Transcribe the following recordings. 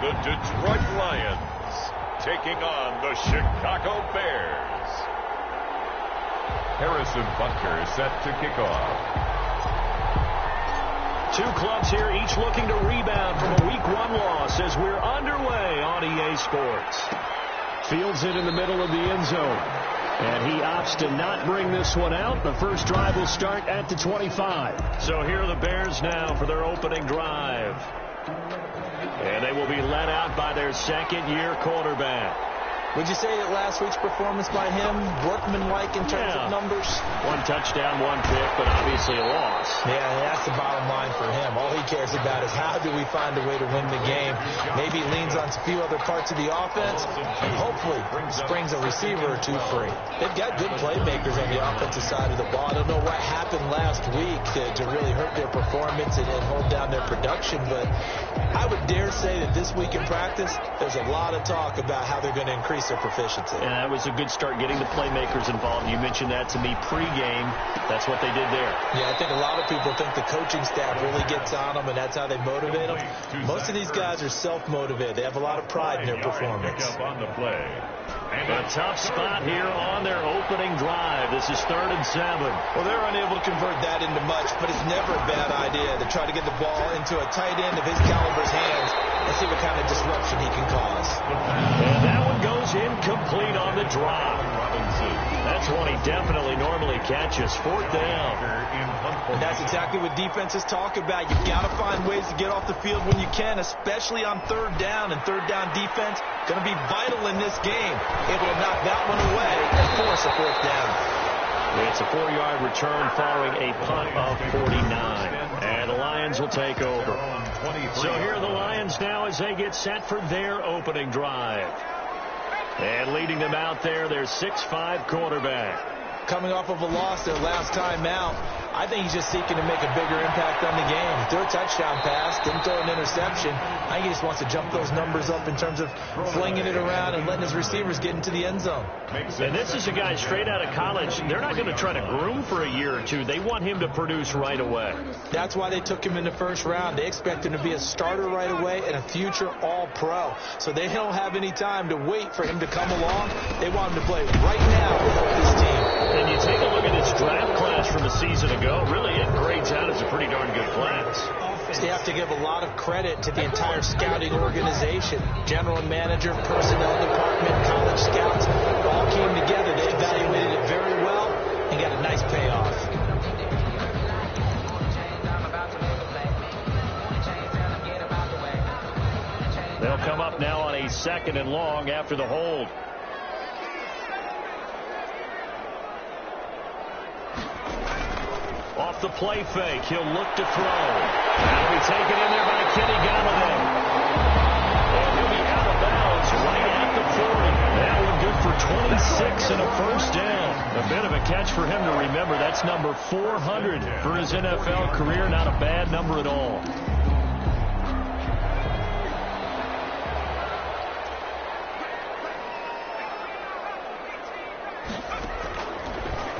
the Detroit Lions taking on the Chicago Bears. Harrison Butker set to kick off. Two clubs here, each looking to rebound from a Week 1 loss as we're underway on EA Sports. Fields it in the middle of the end zone. And he opts to not bring this one out. The first drive will start at the 25. So here are the Bears now for their opening drive. And they will be led out by their second-year quarterback. Would you say that last week's performance by him, workmanlike in terms of numbers? One touchdown, one pick, but obviously a loss. Yeah, that's the bottom line for him. All he cares about is how do we find a way to win the game. Maybe he leans on a few other parts of the offense, and hopefully springs a receiver or two free. They've got good playmakers on the offensive side of the ball. I don't know what happened last week to really hurt their performance and hold down their production, but I would dare say that this week in practice, there's a lot of talk about how they're going to increase their proficiency. And that was a good start getting the playmakers involved. You mentioned that to me pregame. That's what they did there. Yeah, I think a lot of people think the coaching staff really gets on them, and that's how they motivate them. Most of these guys are self-motivated. They have a lot of pride in their performance. And a tough spot here on their opening drive. This is 3rd and 7. Well, they're unable to convert that into much, but it's never a bad idea to try to get the ball into a tight end of his caliber's hands and see what kind of disruption he can cause. And that one goes incomplete on the drop. That's one he definitely normally catches. 4th down. And that's exactly what defenses talk about. You've got to find ways to get off the field when you can, especially on 3rd down. And 3rd down defense going to be vital in this game. Able to knock that one away and force a 4th down. It's a 4-yard return following a punt of 49. And the Lions will take over. So here are the Lions now as they get set for their opening drive. And leading them out there, their 6'5" quarterback. Coming off of a loss their last time out, I think he's just seeking to make a bigger impact on the game. He threw a touchdown pass, didn't throw an interception. I think he just wants to jump those numbers up in terms of flinging it around and letting his receivers get into the end zone. And this is a guy straight out of college. They're not going to try to groom for a year or two. They want him to produce right away. That's why they took him in the first round. They expect him to be a starter right away and a future all-pro. So they don't have any time to wait for him to come along. They want him to play right now to help this team. And you take a look at his draft class from a season ago. Really, it grades out as a pretty darn good class. They have to give a lot of credit to the entire scouting organization. General manager, personnel department, college scouts, all came together. They evaluated it very well and got a nice payoff. They'll come up now on a 2nd and long after the hold. Off the play fake, he'll look to throw. That'll be taken in there by Kenny Galladay. And he'll be out of bounds right at the 40. That one good for 26 and a first down. A bit of a catch for him to remember. That's number 400 for his NFL career. Not a bad number at all.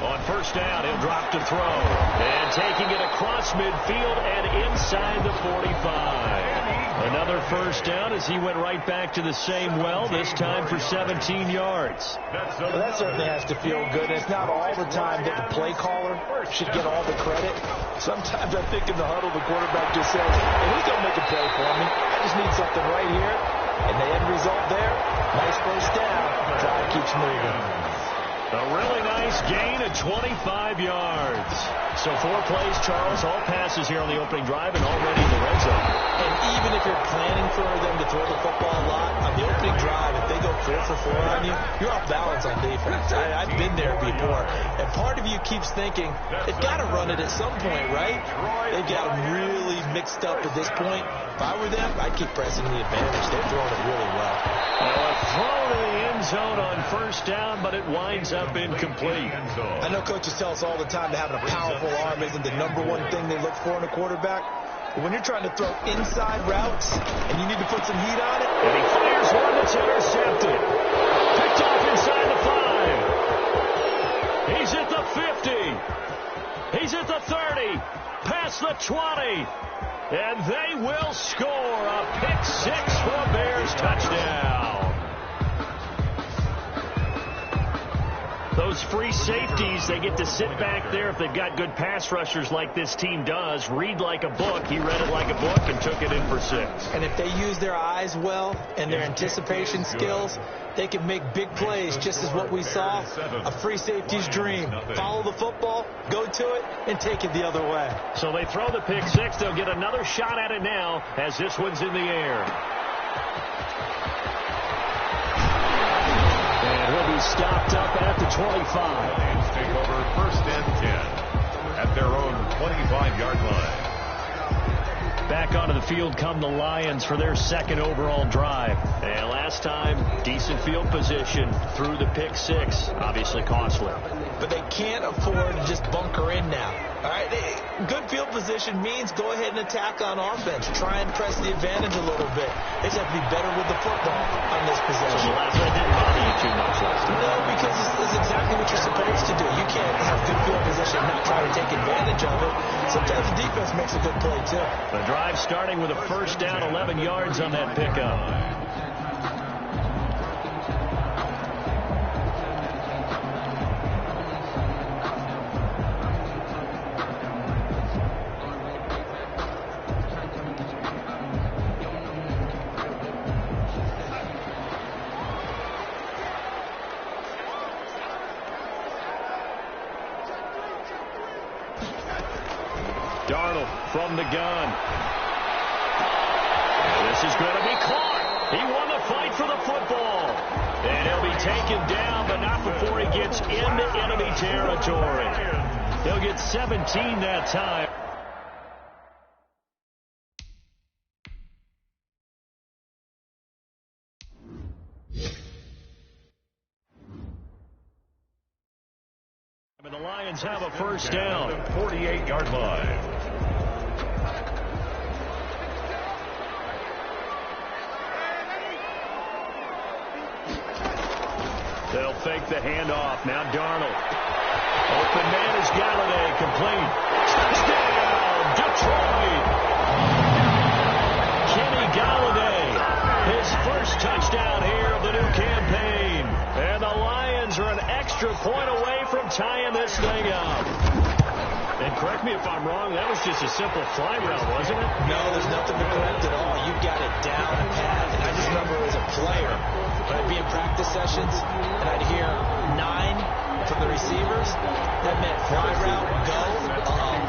On first down, he'll drop to throw. And taking it across midfield and inside the 45. Another first down as he went right back to the same well, this time for 17 yards. Well, that certainly has to feel good. It's not all the time that the play caller should get all the credit. Sometimes I think in the huddle, the quarterback just says, hey, who's going to make a play for me? I just need something right here. And the end result there, nice first down. Drive keeps moving. A really nice gain of 25 yards. So 4 plays, Charles, all passes here on the opening drive and already in the red zone. And even if you're planning for them to throw the football a lot, on the opening drive, if they go 4 for 4 on you, you're off balance on defense. I've been there before. And part of you keeps thinking, they've got to run it at some point, right? They've got them really mixed up at this point. If I were them, I'd keep pressing the advantage. They're throwing it really well. A throw to the end zone on first down, but it winds up incomplete. I know coaches tell us all the time that having a powerful arm isn't the #1 thing they look for in a quarterback. But when you're trying to throw inside routes and you need to put some heat on it. And he fires one that's intercepted. Picked off inside the 5. He's at the 50. He's at the 30. Past the 20. And they will score a pick six for a Bears touchdown. Those free safeties, they get to sit back there if they've got good pass rushers like this team does. Read like a book. He read it like a book and took it in for 6. And if they use their eyes well and their anticipation skills, they can make big plays, just as what we saw. A free safety's dream. Follow the football, go to it, and take it the other way. So they throw the pick six. They'll get another shot at it now as this one's in the air. And he'll be stopped up at the 25. Lions take over 1st and 10 at their own 25-yard line. Back onto the field come the Lions for their 2nd overall drive. And last time, decent field position through the pick six. Obviously costly. But they can't afford to just bunker in now. All right, good field position means go ahead and attack on offense. Try and press the advantage a little bit. They just have to be better with the football on this possession. So the last one didn't bother you too much last time. No, because it's exactly what you're supposed to do. You can't have good field position and not try to take advantage of it. Sometimes the defense makes a good play, too. The drive starting with a 1st down, 11 yards on that pickup. Darnold from the gun. This is going to be caught. He won the fight for the football. And he'll be taken down, but not before he gets into enemy territory. He'll get 17 that time. And the Lions have a 1st down. 48-yard line. They'll fake the handoff. Now Darnold. Open man is Galladay. Complete. Touchdown, Detroit. Kenny Galladay. His 1st touchdown here of the new campaign. And the Lions are an extra point away from tying this thing up. And correct me if I'm wrong, that was just a simple fly route, wasn't it? No, there's nothing to correct at all. You got it down pat. And I just remember as a player, when I'd be in practice sessions, and I'd hear 9 from the receivers, that meant fly route, go,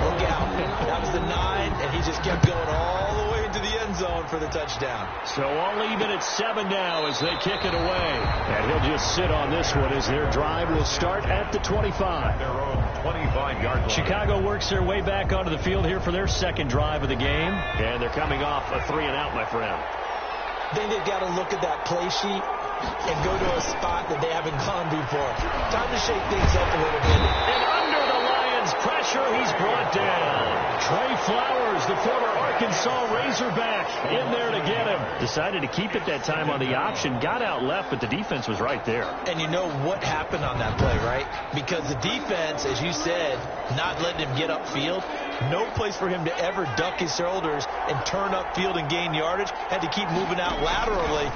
look out. That was the 9, and he just kept going all the way into the end zone for the touchdown. So all even at 7 now as they kick it away. And he'll just sit on this one as their drive will start at the 25. Their own 25-yard line. Chicago works their way back onto the field here for their 2nd drive of the game. And they're coming off a 3-and-out, my friend. I think they've got to look at that play sheet and go to a spot that they haven't gone before. Time to shake things up a little bit. And under the Lions' pressure, he's brought down. Trey Flowers, the former Arkansas Razorback, in there to get him. Decided to keep it that time on the option. Got out left, but the defense was right there. And you know what happened on that play, right? Because the defense, as you said, not letting him get upfield. No place for him to ever duck his shoulders and turn upfield and gain yardage. Had to keep moving out laterally.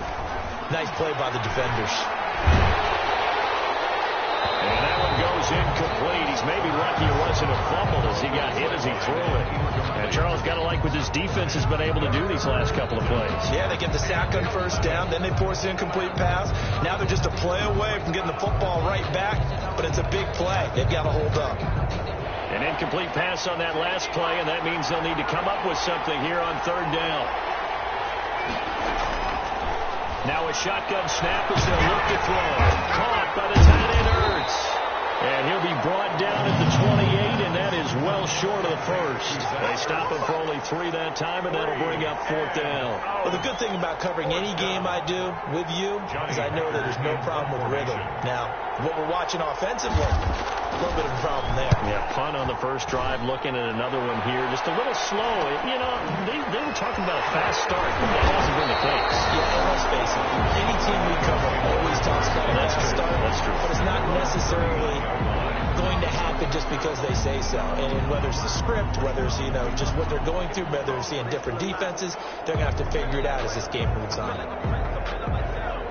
Nice play by the defenders. And that one goes incomplete. He's maybe lucky it wasn't a fumble as he got hit as he threw it. And Charles, got to like what this defense has been able to do these last couple of plays. Yeah, they get the sack on 1st down, then they force the incomplete pass. Now they're just a play away from getting the football right back, but it's a big play. They've got to hold up. An incomplete pass on that last play, and that means they'll need to come up with something here on 3rd down. Now a shotgun snap as they'll look to throw. Caught by the tight end Ertz. And he'll be brought down at the 28, and that is well short of the 1st. They stop him for only 3 that time, and that'll bring up 4th down. Well, the good thing about covering any game I do with you is I know that there's no problem with rhythm. Now, what we're watching offensively, a little bit of a problem there. Yeah, punt on the 1st drive, looking at another one here. Just a little slow. You know, they were talking about a fast start, but that hasn't been the case. Yeah, and let's face it, any team we cover always talks about a fast start. That's true. But it's not necessarily going to happen happen just because they say so. And whether it's the script, whether it's, just what they're going through, whether they're seeing different defenses, they're going to have to figure it out as this game moves on.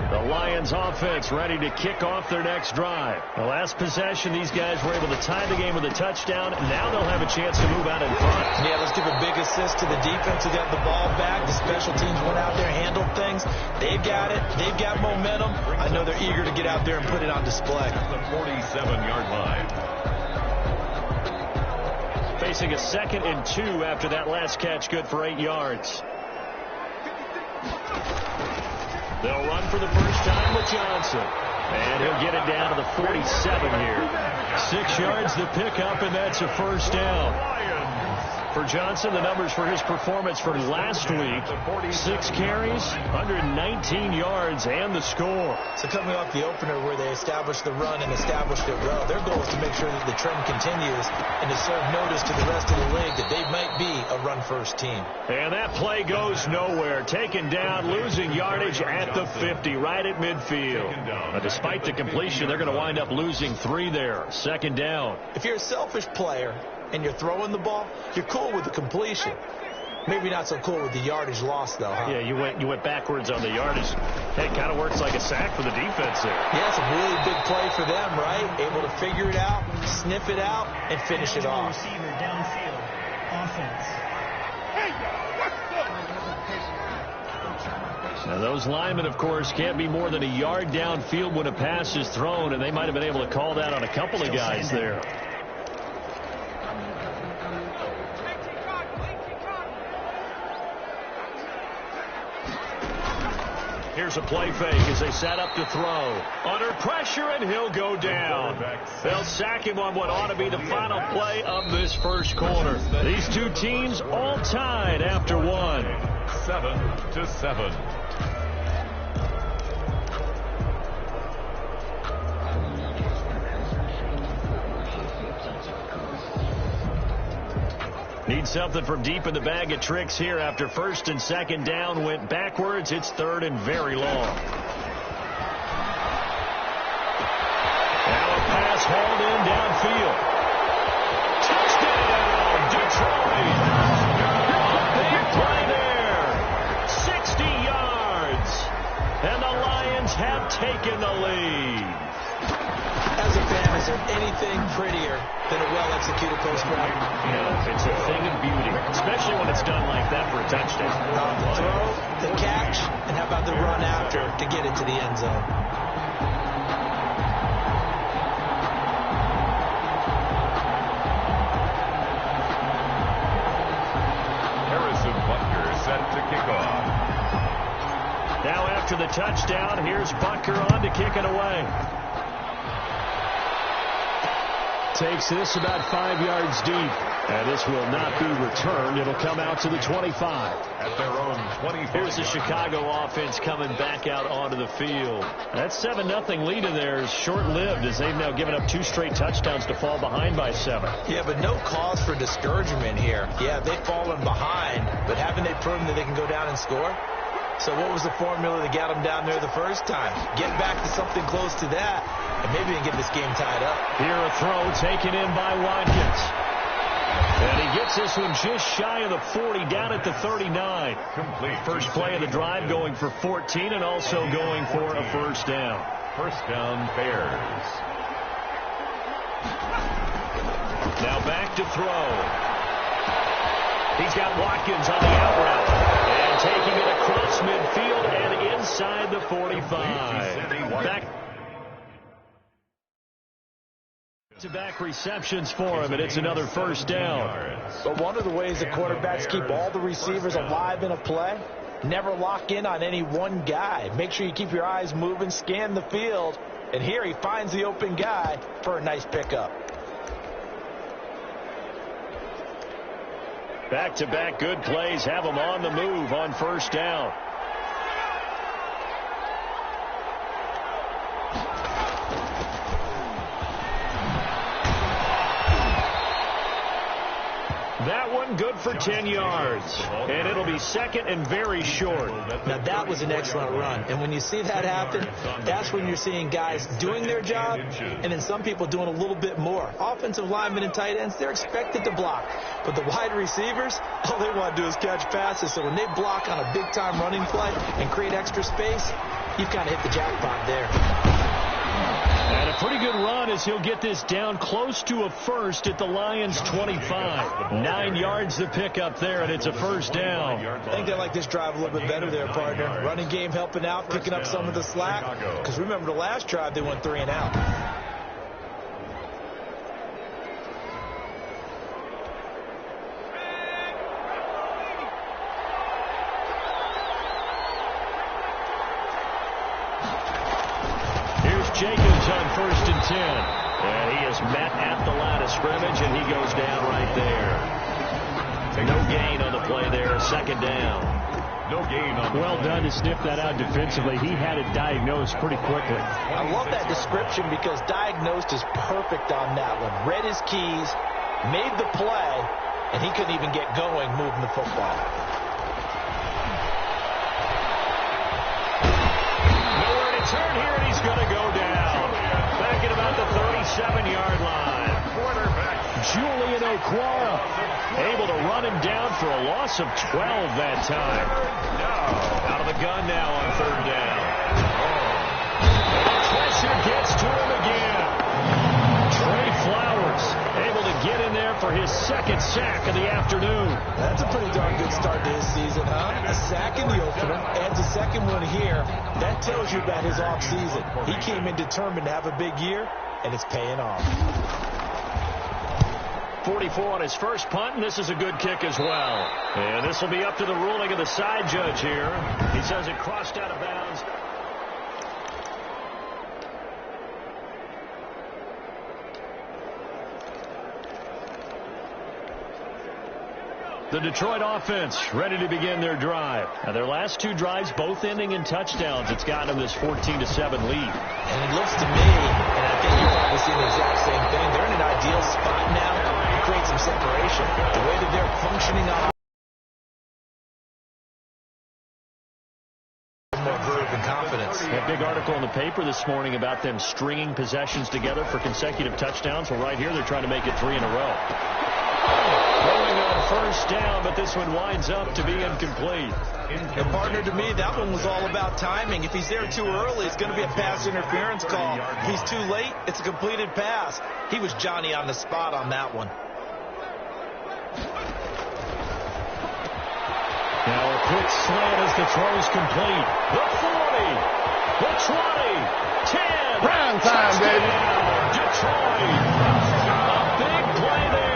The Lions offense ready to kick off their next drive. The last possession, these guys were able to tie the game with a touchdown. Now they'll have a chance to move out in front. Yeah, let's give a big assist to the defense who got the ball back. The special teams went out there, handled things. They've got it. They've got momentum. I know they're eager to get out there and put it on display. At the 47-yard line. Facing a 2nd and 2 after that last catch, good for 8 yards. They'll run for the first time with Johnson. And he'll get it down to the 47 here. 6 yards the pickup, and that's a first down. For Johnson, the numbers for his performance from last week, 6 carries, 119 yards, and the score. So coming off the opener where they established the run and established it well, their goal is to make sure that the trend continues and to serve notice to the rest of the league that they might be a run-first team. And that play goes nowhere. Taken down, losing yardage at the 50, right at midfield. But despite the completion, they're going to wind up losing 3 there. 2nd down. If you're a selfish player and you're throwing the ball, you're cool with the completion. Maybe not so cool with the yardage loss, though, huh? Yeah, you went backwards on the yardage. It kind of works like a sack for the defense there. Yeah, it's a really big play for them, right? Able to figure it out, sniff it out, and finish it off. Receiver downfield. Offense. Now, those linemen, of course, can't be more than a yard downfield when a pass is thrown, and they might have been able to call that on a couple of guys there. Here's a play fake as they set up to throw. Under pressure, and he'll go down. They'll sack him on what ought to be the final play of this first quarter. These two teams all tied after 1. 7-7. Need something from deep in the bag of tricks here after 1st and 2nd down went backwards. It's 3rd and very long. Now a pass hauled in downfield. Touchdown, Detroit. Big play there. 60 yards. And the Lions have taken the lead. As a fan, is there anything prettier than a well-executed post route? No, it's a thing of beauty, especially when it's done like that for a touchdown. The throw, the catch, and how about the run after to get into the end zone? Harrison Butker set to kick off. Now after the touchdown, here's Butker on to kick it away. Takes this about 5 yards deep. And this will not be returned. It'll come out to the 25. At their own 25. Here's the Chicago offense coming back out onto the field. That 7-0 lead in there is short-lived as they've now given up 2 straight touchdowns to fall behind by 7. Yeah, but no cause for discouragement here. Yeah, they've fallen behind, but haven't they proven that they can go down and score? So what was the formula that got them down there the first time? Get back to something close to that, and maybe they can get this game tied up. Here a throw taken in by Watkins. And he gets this one just shy of the 40, down at the 39. Complete. First play of the drive going for 14 and also going for a first down. First down, Bears. Now back to throw. He's got Watkins on the out route. And taking it across midfield and inside the 45. Back-to-back receptions for him, and it's another first down. But one of the ways the quarterbacks keep all the receivers alive in a play, never lock in on any one guy. Make sure you keep your eyes moving, scan the field, and here he finds the open guy for a nice pickup. Back-to-back good plays have them on the move on first down. That one one, good for 10 yards. And it'll be second and very short. Now, that was an excellent run. And when you see that happen, that's when you're seeing guys doing their job and then some people doing a little bit more. Offensive linemen and tight ends, they're expected to block. But the wide receivers, all they want to do is catch passes. So when they block on a big-time running play and create extra space, you've kind of hit the jackpot there. And a pretty good run as he'll get this down close to a first at the Lions' 25. 9 yards to pick up there, and it's a first down. I think they like this drive a little bit better there, partner. Running game helping out, picking up some of the slack. Because remember, the last drive, they went 3 and out. Jacobs on 1st and 10. And he is met at the line of scrimmage, and he goes down right there. No gain on the play there. Second down. No gain on. Well done to sniff that out defensively. He had it diagnosed pretty quickly. I love that description because diagnosed is perfect on that one. Read his keys, made the play, and he couldn't even get going moving the football. Turn here, and he's going to go down. Back at about the 37-yard line. Julian Okwara able to run him down for a loss of 12 that time. Out of the gun now on 3rd down. Pressure gets to him again. Trey Flowers able to get in there for his 2nd sack of the afternoon. That's a pretty darn good start to his season, huh? A sack in the opener, adds a second one here. That tells you about his offseason. He came in determined to have a big year, and it's paying off. 44 on his first punt, and this is a good kick as well. And this will be up to the ruling of the side judge here. He says it crossed out of bounds. The Detroit offense ready to begin their drive. Now, their last 2 drives, both ending in touchdowns. It's gotten them this 14-7 lead. And it looks to me, and I think you're probably seeing the exact same thing, they're in an ideal spot now to create some separation. The way that they're functioning on more verve and confidence. A big article in the paper this morning about them stringing possessions together for consecutive touchdowns. Well, right here, they're trying to make it 3 in a row. Going on 1st down, but this one winds up to be incomplete. And partner, to me, that one was all about timing. If he's there too early, it's going to be a pass interference call. If he's too late, it's a completed pass. He was Johnny on the spot on that one. Now a quick slant as the throw is complete. The 40, the 20, 10. Prime time, baby. Detroit. A big play there.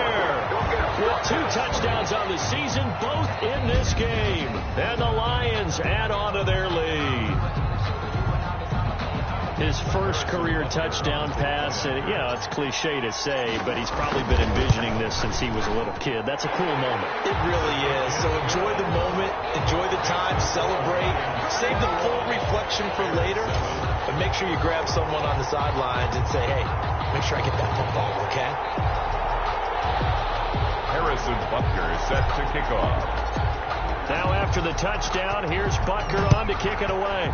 With 2 touchdowns on the season, both in this game. And the Lions add on to their lead. His first career touchdown pass, and it's cliche to say, but he's probably been envisioning this since he was a little kid. That's a cool moment. It really is. So enjoy the moment, enjoy the time, celebrate, save the full reflection for later, but make sure you grab someone on the sidelines and say, hey, make sure I get that football, okay? Harrison Butker is set to kick off. Now after the touchdown, here's Butker on to kick it away.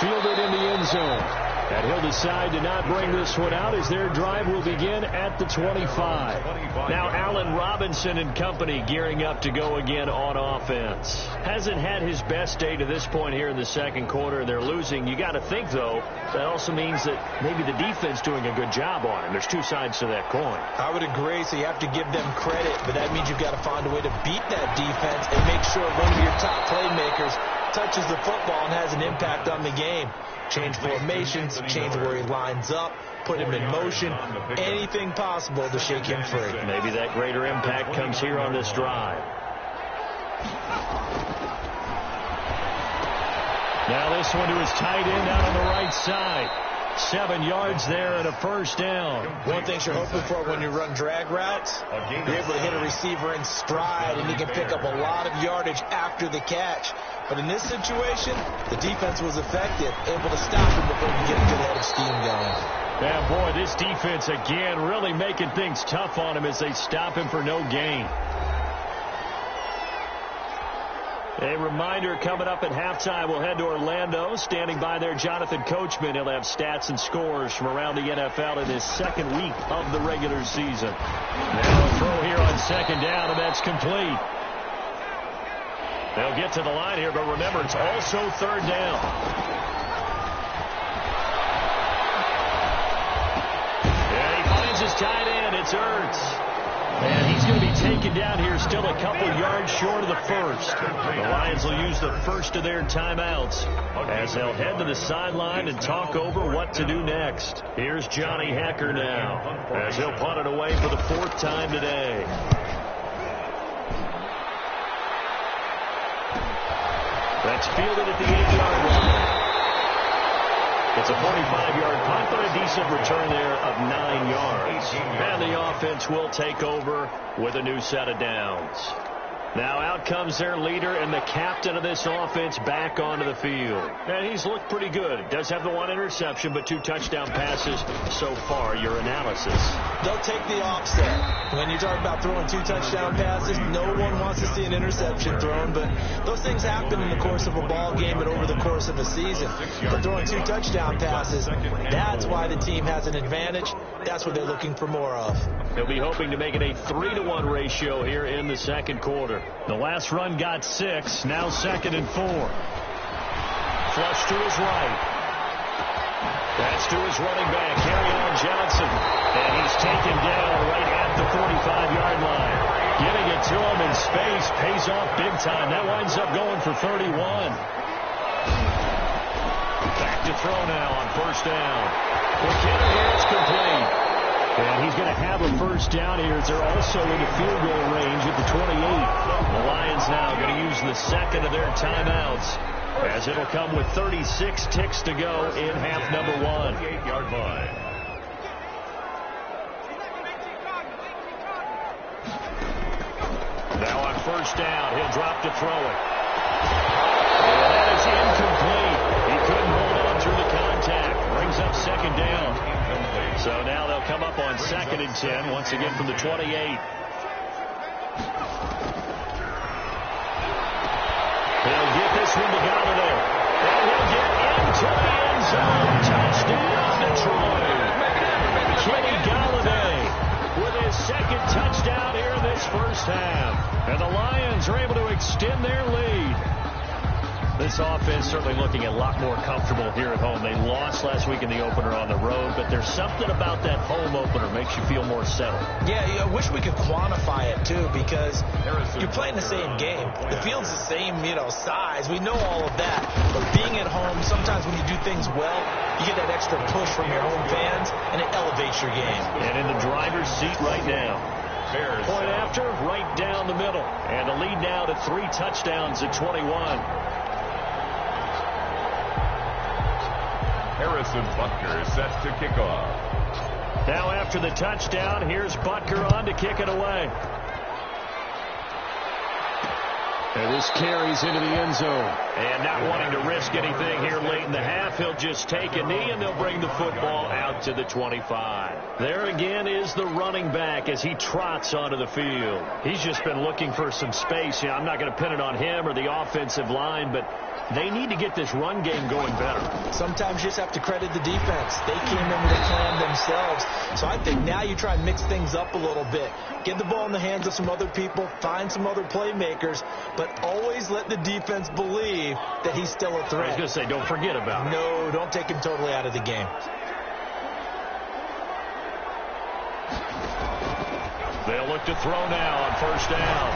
Fielded in the end zone. And he'll decide to not bring this one out as their drive will begin at the 25. Now Allen Robinson and company gearing up to go again on offense. Hasn't had his best day to this point here in the 2nd quarter. They're losing. You got to think, though, that also means that maybe the defense doing a good job on him. There's 2 sides to that coin. I would agree, so you have to give them credit, but that means you've got to find a way to beat that defense and make sure one of your top playmakers touches the football and has an impact on the game. Change formations, change where he lines up, put him in motion, anything possible to shake him free. Maybe that greater impact comes here on this drive. Now this one to his tight end out on the right side. 7 yards there and a first down. One thing you're hoping for when you run drag routes, you're able to hit a receiver in stride, and he can pick up a lot of yardage after the catch. But in this situation, the defense was effective, able to stop him before he could get a good head of steam going. And boy, this defense again really making things tough on him as they stop him for no gain. A reminder, coming up at halftime, we'll head to Orlando. Standing by there, Jonathan Coachman. He'll have stats and scores from around the NFL in his second week of the regular season. Now a throw here on second down, and that's complete. They'll get to the line here, but remember, it's also third down. And he finds his tight end. It's Ertz. And he's going to be taken down here, still a couple yards short of the first. The Lions will use the first of their timeouts as they'll head to the sideline and talk over what to do next. Here's Johnny Hekker now as he'll punt it away for the fourth time today. That's fielded at the 8-yard line. It's a 45-yard punt, but a decent return there of 9 yards. And the offense will take over with a new set of downs. Now out comes their leader and the captain of this offense back onto the field. And he's looked pretty good. Does have the one interception, but 2 touchdown passes so far. Your analysis. They'll take the offset. When you talk about throwing 2 touchdown passes, no one wants to see an interception thrown, but those things happen in the course of a ball game and over the course of a season. But throwing 2 touchdown passes, that's why the team has an advantage. That's what they're looking for more of. They'll be hoping to make it a 3-to-1 ratio here in the second quarter. The last run got 6, now 2nd and 4. Flush to his right. That's to his running back, Kerryon Johnson. And he's taken down right at the 45-yard line. Giving it to him in space pays off big time. That winds up going for 31. Back to throw now on first down. McKinnon here, it's complete. And he's going to have a first down here as they're also into field goal range at the 28. The Lions now going to use the second of their timeouts as it'll come with 36 ticks to go in half number 1. 8-yard line. Now on first down, he'll drop to throw it. And that is incomplete. He couldn't hold on through the contact. Brings up second down. So now they'll come up on 2nd and 10, once again from the 28. He'll get this one to Galladay. And he'll get into the end zone. Touchdown, Detroit. Kenny Galladay with his 2nd touchdown here in this first half. And the Lions are able to extend their lead. This offense certainly looking a lot more comfortable here at home. They lost last week in the opener on the road, but there's something about that home opener makes you feel more settled. Yeah, I wish we could quantify it, too, because you're playing the same game. The field's the same, size. We know all of that. But being at home, sometimes when you do things well, you get that extra push from your home fans, and it elevates your game. And in the driver's seat right now. Point after, right down the middle. And the lead now to 3 touchdowns at 21. Harrison Butker is set to kick off. Now after the touchdown, here's Butker on to kick it away. And this carries into the end zone. And not wanting to risk anything here late in the half, he'll just take a knee and they'll bring the football out to the 25. There again is the running back as he trots onto the field. He's just been looking for some space. I'm not going to pin it on him or the offensive line, but they need to get this run game going better. Sometimes you just have to credit the defense. They came in with a plan themselves. So I think now you try and mix things up a little bit. Get the ball in the hands of some other people, find some other playmakers, but always let the defense believe that he's still a threat. I was going to say, don't forget about it. No, don't take him totally out of the game. They'll look to throw now on first down.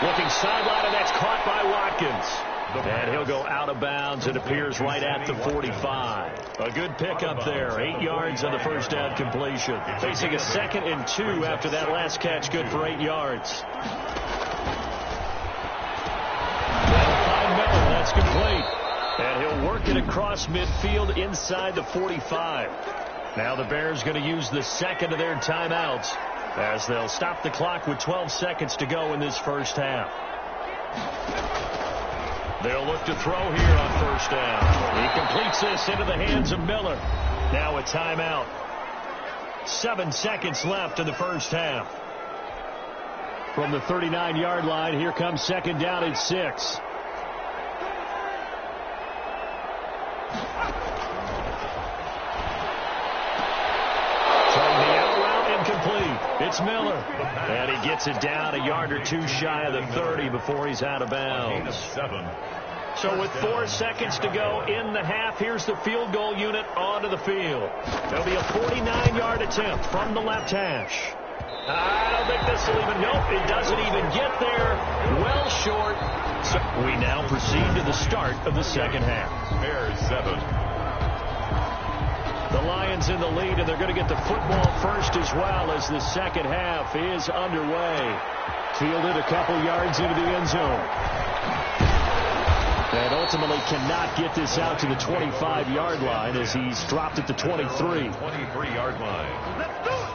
Looking sideline, and that's caught by Watkins. And he'll go out of bounds. It appears right at the 45. A good pickup there. 8 yards on the first down completion. Facing a 2nd and 2 after that last catch. Good for 8 yards. That's complete. And he'll work it across midfield inside the 45. Now the Bears going to use the 2nd of their timeouts as they'll stop the clock with 12 seconds to go in this first half. They'll look to throw here on first down. He completes this into the hands of Miller. Now a timeout. 7 seconds left in the first half. From the 39-yard line, here comes second down at 6. It's Miller, and he gets it down a yard or two shy of the 30 before he's out of bounds. So with 4 seconds to go in the half, here's the field goal unit onto the field. There'll be a 49-yard attempt from the left hash. I don't think this will even, nope, it doesn't even get there. Well short. So we now proceed to the start of the second half. Bears 7. The Lions in the lead, and they're going to get the football first as well as the second half is underway. Fielded a couple yards into the end zone. And ultimately cannot get this out to the 25-yard line as he's dropped at the 23. 23-yard line. Let's do it.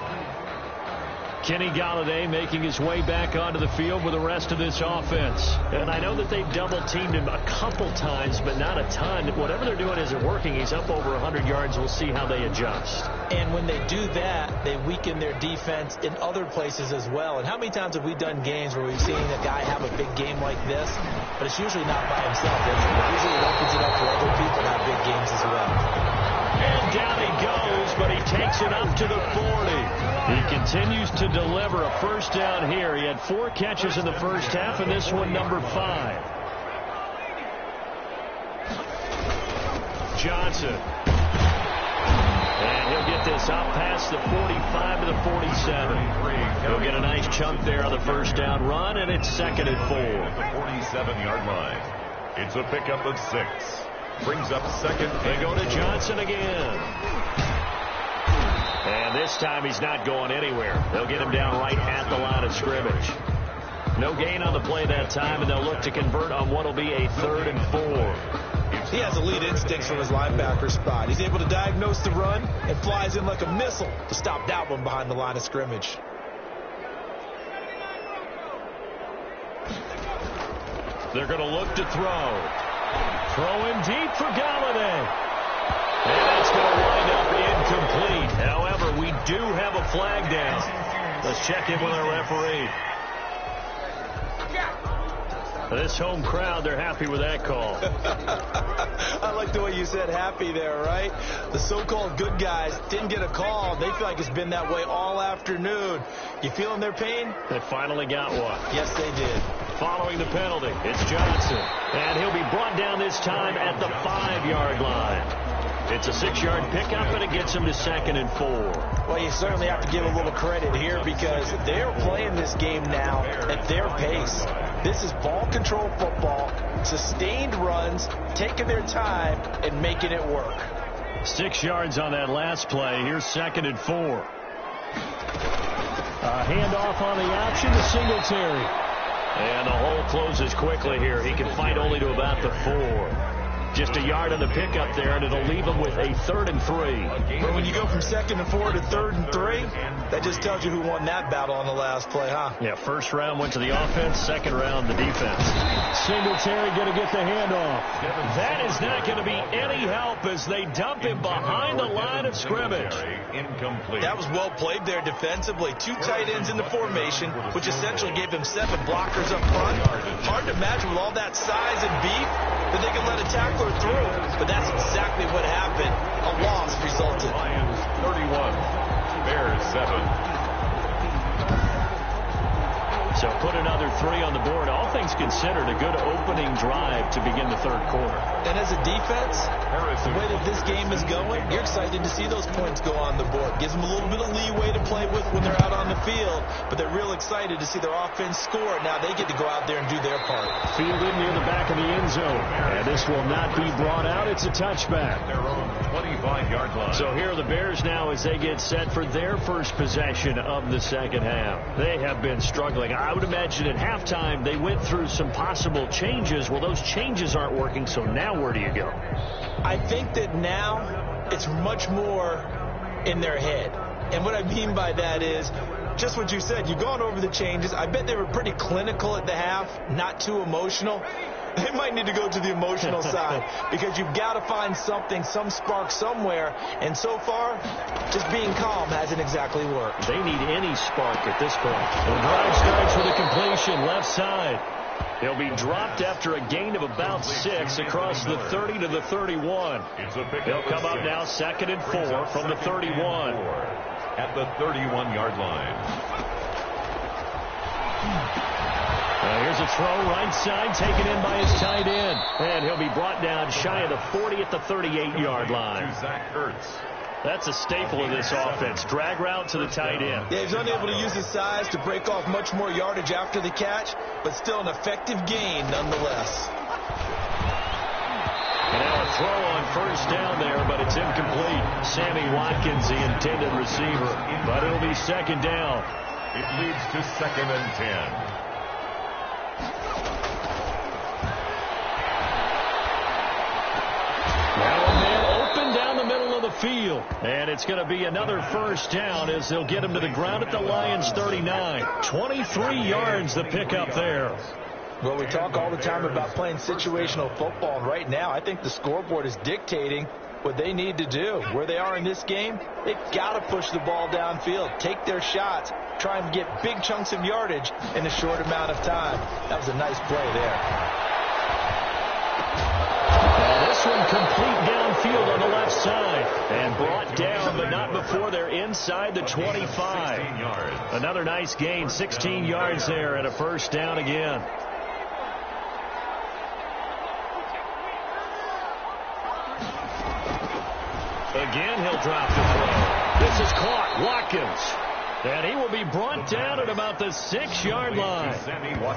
Kenny Golladay making his way back onto the field with the rest of this offense. And I know that they've double-teamed him a couple times, but not a ton. Whatever they're doing isn't working. He's up over 100 yards. We'll see how they adjust. And when they do that, they weaken their defense in other places as well. And how many times have we done games where we've seen a guy have a big game like this, but it's usually not by himself. It usually opens it up for other people to have big games as well. And down he goes, but he takes it up to the 40. He continues to deliver a first down here. He had 4 catches in the first half, and this one number 5. Johnson. And he'll get this up past the 45 to the 47. He'll get a nice chunk there on the first down run, and it's 2nd and 4. At the 47-yard line. It's a pickup of 6. Brings up 2nd. They go to Johnson again. And this time he's not going anywhere. They'll get him down right at the line of scrimmage. No gain on the play that time, and they'll look to convert on what will be a 3rd and 4. He has elite instincts from his linebacker spot. He's able to diagnose the run and flies in like a missile to stop that one behind the line of scrimmage. They're going to look to throw. Throwing deep for Golladay. And that's going to wind up incomplete. However, we do have a flag down. Let's check in with our referee. This home crowd, they're happy with that call. I like the way you said happy there, right? The so-called good guys didn't get a call. They feel like it's been that way all afternoon. You feeling their pain? They finally got one. Yes, they did. Following the penalty, it's Johnson. And he'll be brought down this time at the 5-yard line. It's a 6-yard pickup, and it gets him to 2nd and 4. Well, you certainly have to give a little credit here because they're playing this game now at their pace. This is ball control football, sustained runs, taking their time, and making it work. 6 yards on that last play. Here's 2nd and 4. A handoff on the option to Singletary. And the hole closes quickly here. He can fight only to about the 4. Just a yard on the pickup there, and it'll leave him with a 3rd and 3. But when you go from 2nd and 4 to 3rd and 3, that just tells you who won that battle on the last play, huh? Yeah, first round went to the offense, second round the defense. Singletary going to get the handoff. That is not going to be any help as they dump him behind the line of scrimmage. Incomplete. That was well played there defensively. 2 tight ends in the formation, which essentially gave them 7 blockers up front. Hard to imagine with all that size and beef that they can let a tackler through, but that's exactly what happened. A loss resulted. Lions 31, Bears 7. So put another 3 on the board. All things considered, a good opening drive to begin the 3rd quarter. And as a defense, the way that this game is going, you're excited to see those points go on the board. Gives them a little bit of leeway to play with when they're out on the field, but they're real excited to see their offense score. Now they get to go out there and do their part. Fielded near the back of the end zone. And this will not be brought out. It's a touchback. Their own 25-yard line. So here are the Bears now as they get set for their first possession of the second half. They have been struggling. I would imagine at halftime they went through some possible changes. Well, those changes aren't working, so now where do you go? I think that now it's much more in their head. And what I mean by that is just what you said. You've gone over the changes. I bet they were pretty clinical at the half, not too emotional. They might need to go to the emotional side because you've got to find something, some spark somewhere. And so far, just being calm hasn't exactly worked. They need any spark at this point. The drive starts with a completion left side. He'll be dropped after a gain of about 6 across the 30 to the 31. He'll come up now 2nd and 4 from the 31. At the 31-yard line. Here's a throw right side taken in by his tight end. And he'll be brought down shy of the 40 at the 38-yard line. Zach Ertz. That's a staple of this offense. Drag route to the tight end. Yeah, he's unable to use his size to break off much more yardage after the catch, but still an effective gain nonetheless. And now a throw on first down there, but it's incomplete. Sammy Watkins, the intended receiver. But it'll be 2nd down. It leads to 2nd and 10. Now a man open down the middle of the field. And it's going to be another first down as they'll get him to the ground at the Lions' 39. 23 yards the pickup there. Well, we talk all the time about playing situational football, and right now I think the scoreboard is dictating what they need to do. Where they are in this game, they've got to push the ball downfield, take their shots, try and get big chunks of yardage in a short amount of time. That was a nice play there. Now this one complete downfield on the left side and brought down, but not before they're inside the 25. Another nice gain, 16 yards there and a first down again. Again, he'll drop the throw. This is caught. Watkins. And he will be brought down at about the 6-yard line.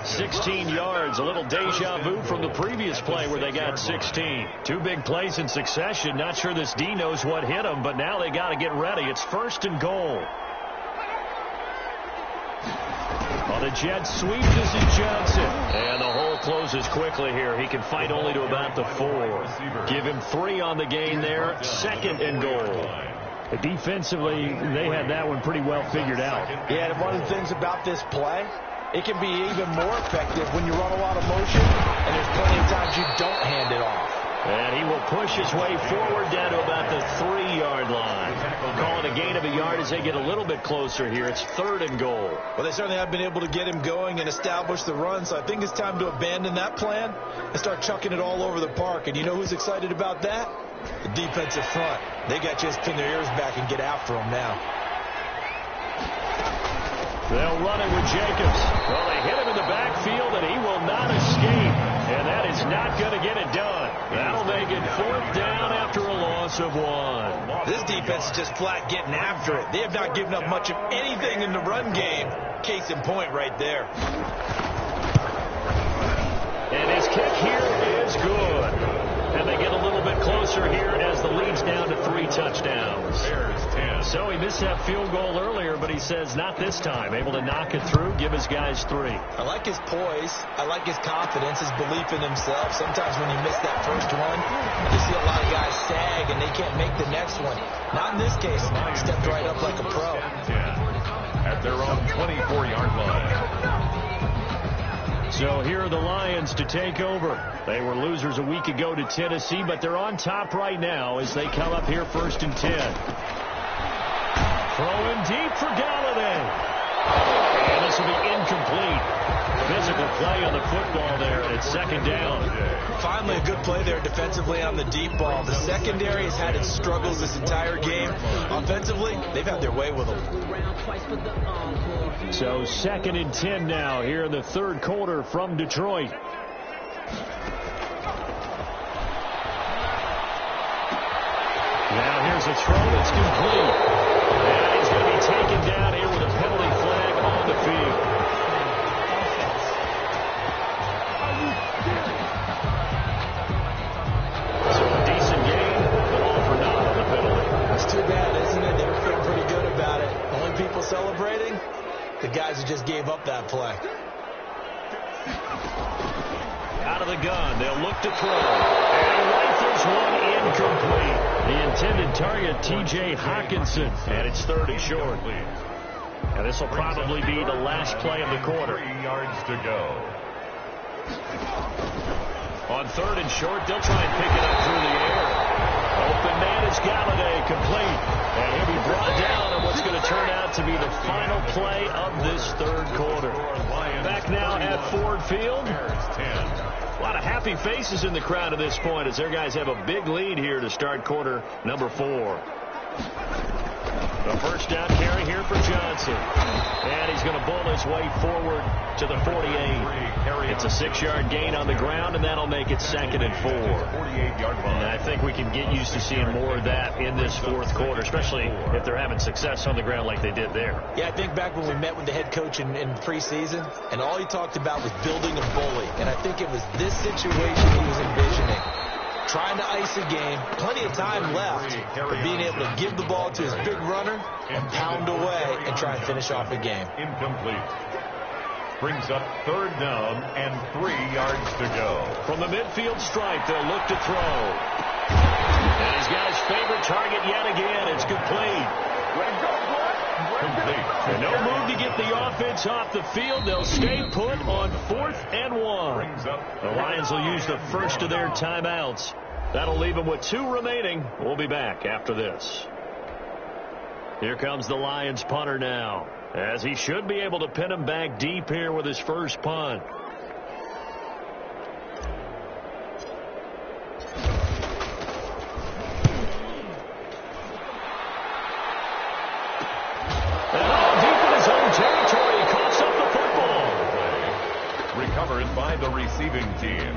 16 yards. A little deja vu from the previous play where they got 16. 2 big plays in succession. Not sure this D knows what hit him, but now they got to get ready. It's 1st and goal. On the jet sweep, this is Johnson. And the hole closes quickly here. He can fight only to about the 4. Give him 3 on the gain there. 2nd and goal. Defensively, they had that one pretty well figured out. Yeah, and one of the things about this play, it can be even more effective when you run a lot of motion, and there's plenty of times you don't hand it off. And he will push his way forward down to about the 3-yard line. Call it a gain of a yard as they get a little bit closer here. It's 3rd and goal. Well, they certainly have been able to get him going and establish the run, so I think it's time to abandon that plan and start chucking it all over the park. And you know who's excited about that? The defensive front. They got to just pin their ears back and get after him now. They'll run it with Jacobs. Well, they hit him in the backfield, and he will not escape. And that is not going to get it done. That'll make it 4th down after a loss of 1. This defense is just flat getting after it. They have not given up much of anything in the run game. Case in point right there. And his kick here is good. And they get a little bit closer here as the lead's down to 3 touchdowns. So he missed that field goal earlier, but he says not this time. Able to knock it through, give his guys 3. I like his poise. I like his confidence, his belief in himself. Sometimes when you miss that first one, you see a lot of guys sag and they can't make the next one. Not in this case. Stepped right up like a pro. At their own 24-yard line. So here are the Lions to take over. They were losers a week ago to Tennessee, but they're on top right now as they come up here 1st and 10. Throwing deep for Galladay. And this will be incomplete. Physical play on the football there, and it's 2nd down. Finally a good play there defensively on the deep ball. The secondary has had its struggles this entire game. Offensively, they've had their way with them. So 2nd and 10 now here in the 3rd quarter from Detroit. Now here's a throw that's complete. And he's going to be taken down here with a penalty flag on the field. So a decent game, but all for naught on the penalty. That's too bad, isn't it? They were feeling pretty good about it. Only people celebrating, the guys who just gave up that play. Out of the gun, they'll look to throw. And he rifles one incomplete. The intended target, T.J. Hawkinson. And it's 3rd and short. And this will probably be the last play of the quarter. 3 yards to go. On 3rd and short, they'll try and pick it up through the air. Open man is Galladay, complete. And he'll be brought down on what's going to turn out to be the final play of this 3rd quarter. Back now at Ford Field. A lot of happy faces in the crowd at this point as their guys have a big lead here to start quarter number 4. The first down carry here for Johnson. And he's going to bull his way forward to the 48. It's a 6-yard gain on the ground, and that'll make it 2nd and 4. 48-yard line. And I think we can get used to seeing more of that in this 4th quarter, especially if they're having success on the ground like they did there. Yeah, I think back when we met with the head coach in preseason, and all he talked about was building a bully. And I think it was this situation he was envisioning. Trying to ice a game, plenty of time left, but being able to give the ball to his big runner and pound away and try and finish off a game. Incomplete. Brings up 3rd down and 3 yards to go. From the midfield stripe, they'll look to throw. And he's got his favorite target yet again. It's complete. And no move to get the offense off the field. They'll stay put on 4th and 1. The Lions will use the first of their timeouts. That'll leave them with 2 remaining. We'll be back after this. Here comes the Lions punter now, as he should be able to pin him back deep here with his first punt. Recovered by the receiving team.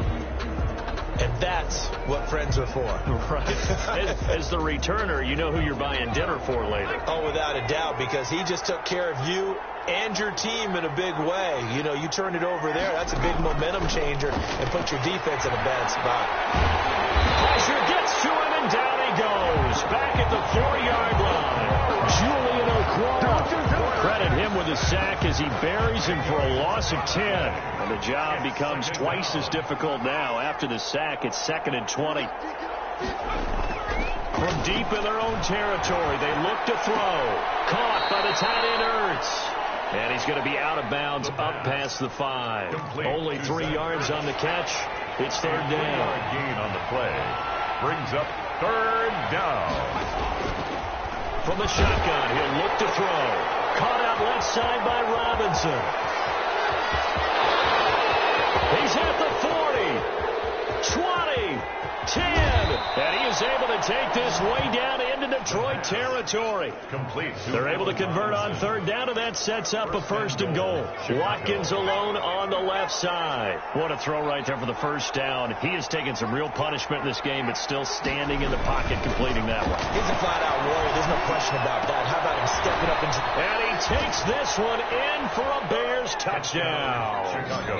And that's what friends are for. Right. As the returner, you know who you're buying dinner for later. Oh, without a doubt, because he just took care of you and your team in a big way. You know, you turn it over there, that's a big momentum changer and put your defense in a bad spot. Pressure gets to him, and down he goes. Back at the 4-yard line. Julian Okwara. Credit him with a sack as he buries him for a loss of 10. And the job becomes twice as difficult now. After the sack, it's 2nd and 20. From deep in their own territory, they look to throw. Caught by the tight end, Ertz. And he's going to be out of bounds up past the 5. Only 3 yards on the catch. It's 3rd down. Gain on the play. Brings up 3rd down. From the shotgun, he'll look to throw. Caught out left side by Robinson. He's at the 40, 20, 10. And he is able to take this way down into Detroit territory. Complete. They're able to convert on 3rd down, and that sets up a 1st and goal. Watkins alone on the left side. What a throw right there for the 1st down. He has taken some real punishment in this game, but still standing in the pocket, completing that one. He's a flat-out warrior. There's no question about that. How about him stepping up into... And he takes this one in for a Bears touchdown. Chicago.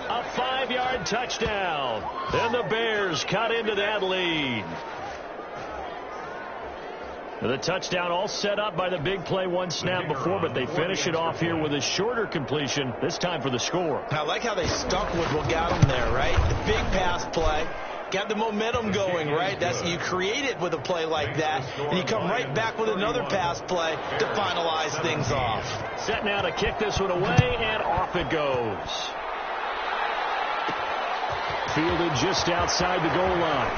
A 5-yard touchdown. And the Bears cut into that lead. The touchdown all set up by the big play one snap before, but they finish it off here with a shorter completion, this time for the score. I like how they stuck with what got them there, right? The big pass play. Got the momentum going, right? That's you create it with a play like that, and you come right back with another pass play to finalize things off. Set now to kick this one away, and off it goes. Fielded just outside the goal line.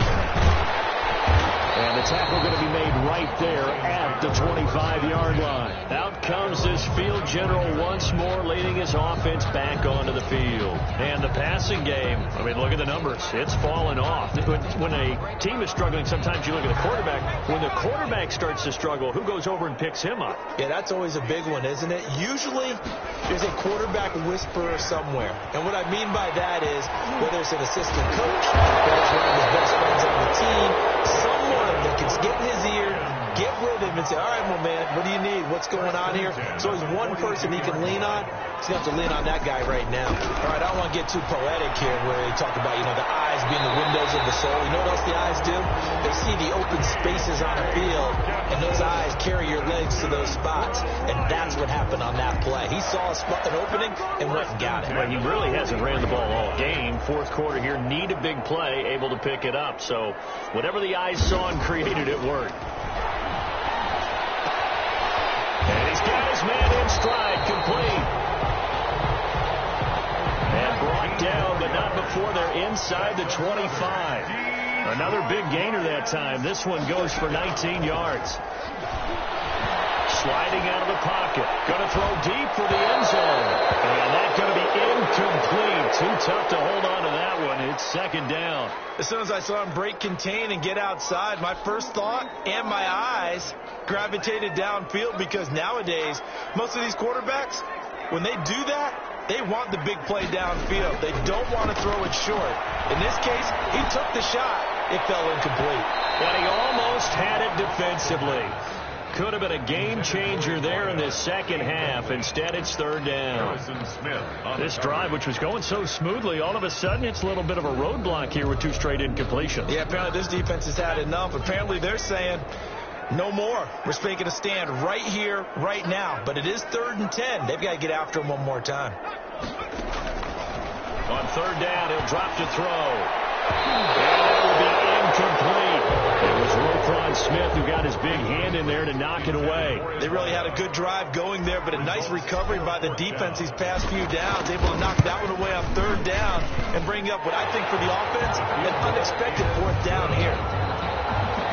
And the tackle going to be made right there at the 25-yard line. Out comes this field general once more, leading his offense back onto the field. And the passing game, I mean, look at the numbers. It's fallen off. When a team is struggling, sometimes you look at the quarterback. When the quarterback starts to struggle, who goes over and picks him up? Yeah, that's always a big one, isn't it? Usually, there's a quarterback whisperer somewhere. And what I mean by that is, whether it's an assistant coach, whether it's one of his best friends on the team, someone that can get in his ear, get with him and say, all right, my man, what do you need? What's going on here? So there's one person he can lean on. He's going to have to lean on that guy right now. All right, I don't want to get too poetic here where they talk about, the eyes being the windows of the soul. You know what else the eyes do? They see the open spaces on the field, and those eyes carry your legs to those spots. And that's what happened on that play. He saw an opening and went and got it. Well, he really hasn't ran the ball all game. 4th quarter here, need a big play, able to pick it up. So whatever the eyes saw and created, it worked. And he's got his man in stride, complete. And brought down, but not before they're inside the 25. Another big gainer that time. This one goes for 19 yards. Sliding out of the pocket. Going to throw deep for the end zone. And that's going to be incomplete. Too tough to hold on to that one. It's second down. As soon as I saw him break contain and get outside, my first thought and my eyes gravitated downfield, because nowadays, most of these quarterbacks, when they do that, they want the big play downfield. They don't want to throw it short. In this case, he took the shot. It fell incomplete. And he almost had it defensively. Could have been a game changer there in this second half. Instead, it's third down. This drive, which was going so smoothly, all of a sudden it's a little bit of a roadblock here with 2 straight incompletions. Yeah, apparently this defense has had enough. Apparently they're saying no more. We're making a stand right here, right now. But it is 3rd and 10. They've got to get after him one more time. On third down, he'll drop to throw. And that will be incomplete. It was Roquan Smith who got his big hand in there to knock it away. They really had a good drive going there, but a nice recovery by the defense these past few downs. Able to knock that one away on third down and bring up what I think for the offense, an unexpected 4th down here.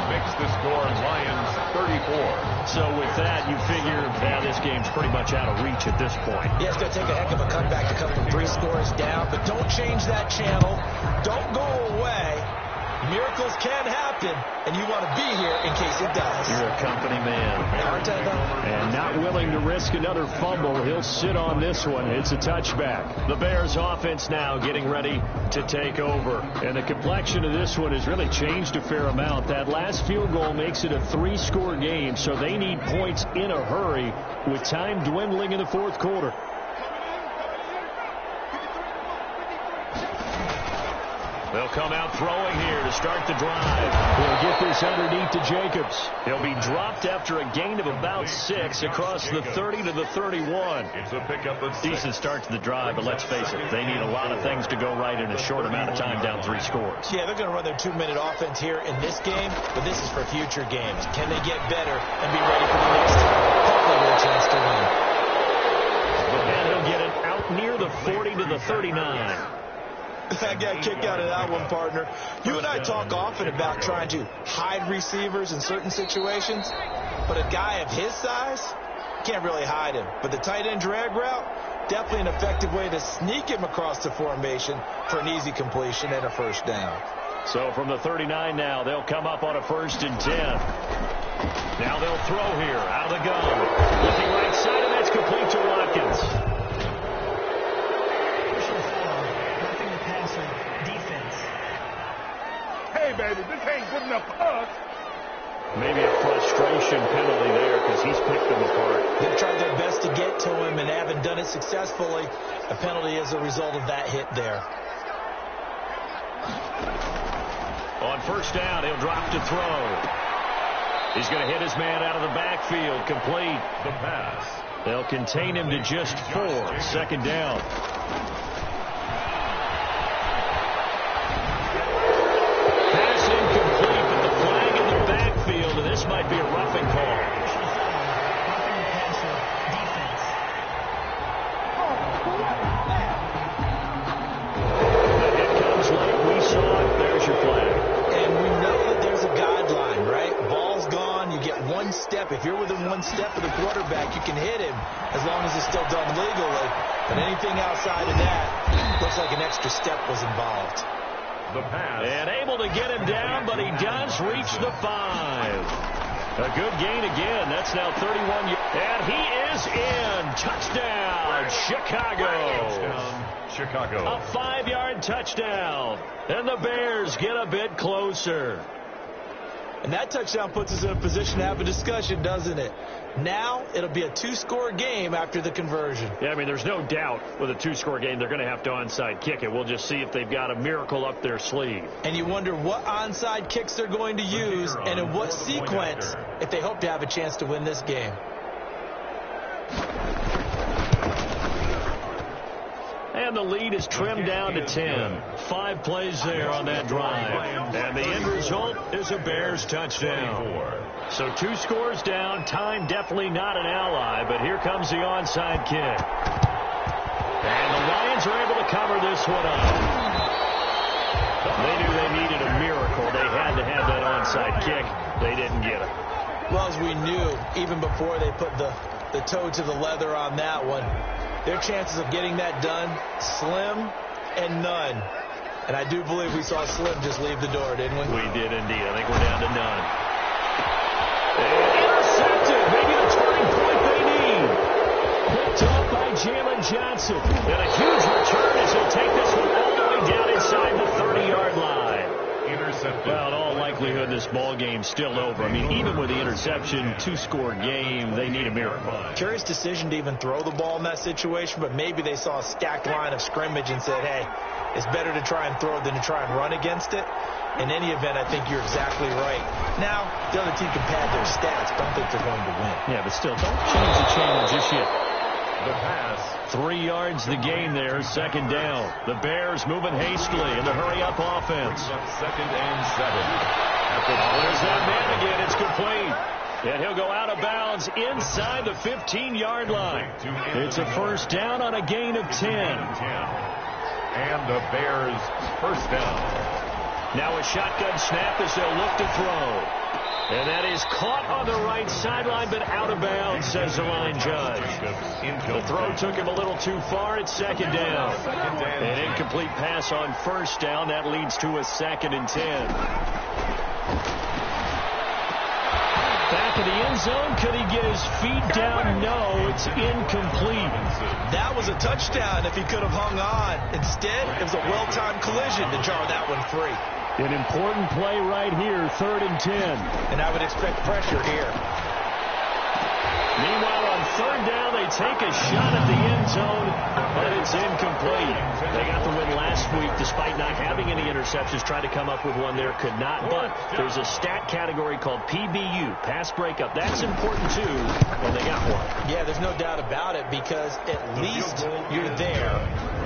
Makes the score Lions 34. So with that, you figure this game's pretty much out of reach at this point. Yeah, it's going to take a heck of a cutback to come from 3 scores down, but don't change that channel. Don't go away. Miracles can happen, and you want to be here in case it does. You're a company man. Aren't I, though? And not willing to risk another fumble. He'll sit on this one. It's a touchback. The Bears offense now getting ready to take over. And the complexion of this one has really changed a fair amount. That last field goal makes it a 3-score game, so they need points in a hurry with time dwindling in the 4th quarter. They'll come out throwing here to start the drive. He'll get this underneath to Jacobs. He'll be dropped after a gain of about 6 across the 30 to the 31. It's a pickup of 6. Decent start to the drive, but let's face it, they need a lot of things to go right in a short amount of time down 3 scores. Yeah, they're going to run their 2-minute offense here in this game, but this is for future games. Can they get better and be ready for the next time? Hopefully with a chance to win. And he'll get it out near the 40 to the 39. I got a kick out of that one, partner. You and I talk often about trying to hide receivers in certain situations, but a guy of his size can't really hide him. But the tight end drag route, definitely an effective way to sneak him across the formation for an easy completion and a first down. So from the 39 now, they'll come up on a 1st and 10. Now they'll throw here out of the gun. Looking right side, and that's complete to Watkins. Hey, baby, this ain't good enough for us. Maybe a frustration penalty there because he's picked them apart. They've tried their best to get to him and haven't done it successfully. A penalty as a result of that hit there. On first down, he'll drop to throw. He's going to hit his man out of the backfield. Complete. The pass. They'll contain him to just 4. Second down. Pass incomplete, but the flag in the backfield, and this might be a roughing call. The hit comes late. We saw it. There's your flag. And we know that there's a guideline, right? Ball's gone. You get 1 step. If you're within 1 step of the quarterback, you can hit him as long as it's still done legally. But anything outside of that, looks like an extra step was involved. The pass. And able to get him down, but he does reach the 5. A good gain again. That's now 31. And he is in. Touchdown, Chicago. Touchdown, Chicago. A 5-yard touchdown. And the Bears get a bit closer. And that touchdown puts us in a position to have a discussion, doesn't it? Now it'll be a 2-score game after the conversion. Yeah, I mean, there's no doubt with a 2-score game they're going to have to onside kick it. We'll just see if they've got a miracle up their sleeve. And you wonder what onside kicks they're going to use and in what sequence if they hope to have a chance to win this game. And the lead is trimmed down to 10. 5 plays there on that drive. And the end result is a Bears touchdown. So 2 scores down. Time definitely not an ally, but here comes the onside kick. And the Lions are able to cover this one up. They knew they needed a miracle. They had to have that onside kick. They didn't get it. Well, as we knew, even before they put the toe to the leather on that one, their chances of getting that done, slim and none. And I do believe we saw Slim just leave the door, didn't we? We did indeed. I think we're down to none. And intercepted. Maybe the turning point they need. Picked up by Jalen Johnson. And a huge return as he'll take this one all the way down inside the 30-yard line. Intercepted. Well, in all likelihood, this ball game's still over. I mean, even with the interception, two-score game, they need a miracle. Curious decision to even throw the ball in that situation, but maybe they saw a stacked line of scrimmage and said, hey, it's better to try and throw than to try and run against it. In any event, I think you're exactly right. Now, the other team can pad their stats, but I don't think they're going to win. Yeah, but still, don't change the channel just yet. The pass. 3 yards the game there, second down. The Bears moving hastily in the hurry-up offense. Second and 7. There's that man again. It's complete. And he'll go out of bounds inside the 15-yard line. It's a first down on a gain of 10. And the Bears first down. Now a shotgun snap as they'll look to throw. And that is caught on the right sideline, but out of bounds, says the line judge. The throw took him a little too far. It's second down. An incomplete pass on first down. That leads to a 2nd and 10. Back of the end zone. Could he get his feet down? No, it's incomplete. That was a touchdown if he could have hung on. Instead, it was a well-timed collision to jar that one free. An important play right here, 3rd and 10. And I would expect pressure here. Meanwhile, on 3rd down, they take a shot at the end zone, but it's incomplete. They got the win last week despite not having any interceptions. Tried to come up with one there, could not. But there's a stat category called PBU, pass breakup. That's important, too, and they got one. Yeah, there's no doubt about it because at least you're there,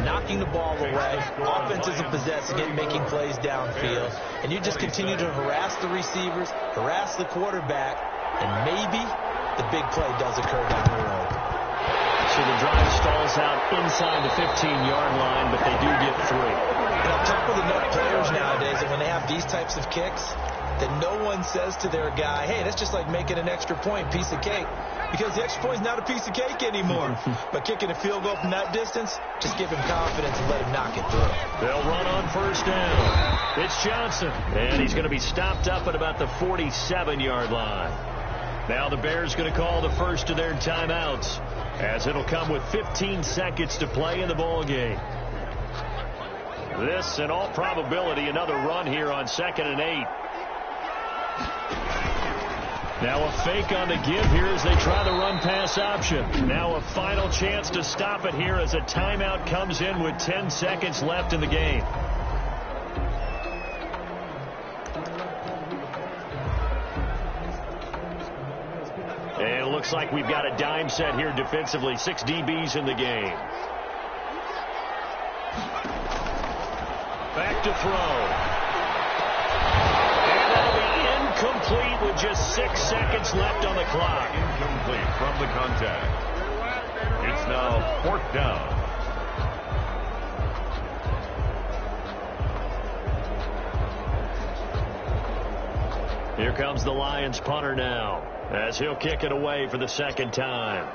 knocking the ball away. Offense isn't possessing it, making plays downfield. And you just continue to harass the receivers, harass the quarterback, and maybe the big play does occur down the road. So the drive stalls out inside the 15-yard line, but they do get 3. And on top of enough players nowadays that when they have these types of kicks, that no one says to their guy, hey, that's just like making an extra point, piece of cake. Because the extra point is not a piece of cake anymore. But kicking a field goal from that distance, just give him confidence and let him knock it through. They'll run on first down. It's Johnson. And he's going to be stopped up at about the 47-yard line. Now the Bears going to call the first of their timeouts as it'll come with 15 seconds to play in the ball game. This, in all probability, another run here on 2nd and 8. Now a fake on the give here as they try the run-pass option. Now a final chance to stop it here as a timeout comes in with 10 seconds left in the game. And it looks like we've got a dime set here defensively. 6 DBs in the game. Back to throw. And that'll be incomplete with just 6 seconds left on the clock. Incomplete from the contact. It's now 4th down. Here comes the Lions punter now, as he'll kick it away for the 2nd time.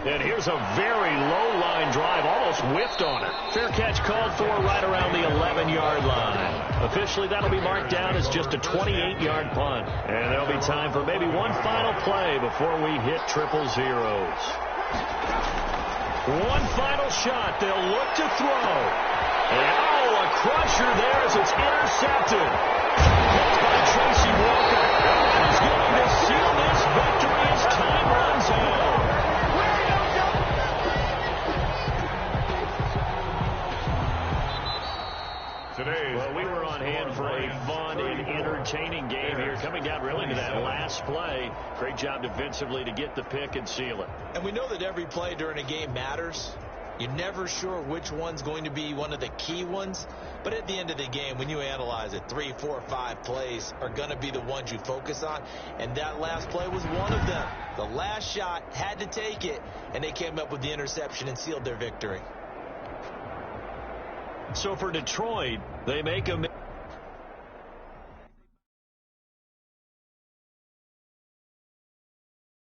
And here's a very low line drive, almost whiffed on it. Fair catch called for right around the 11-yard line. Officially, that'll be marked down as just a 28-yard punt. And there'll be time for maybe one final play before we hit triple zeros. One final shot. They'll look to throw. And a crusher there as it's intercepted. That's by Tracy Walker. He's going to seal this victory as time runs out. Well, we were on hand for a fun and entertaining game here, coming down really to that last play. Great job defensively to get the pick and seal it. And we know that every play during a game matters. You're never sure which one's going to be one of the key ones. But at the end of the game, when you analyze it, 3, 4, 5 plays are going to be the ones you focus on. And that last play was one of them. The last shot had to take it, and they came up with the interception and sealed their victory. So for Detroit, they make a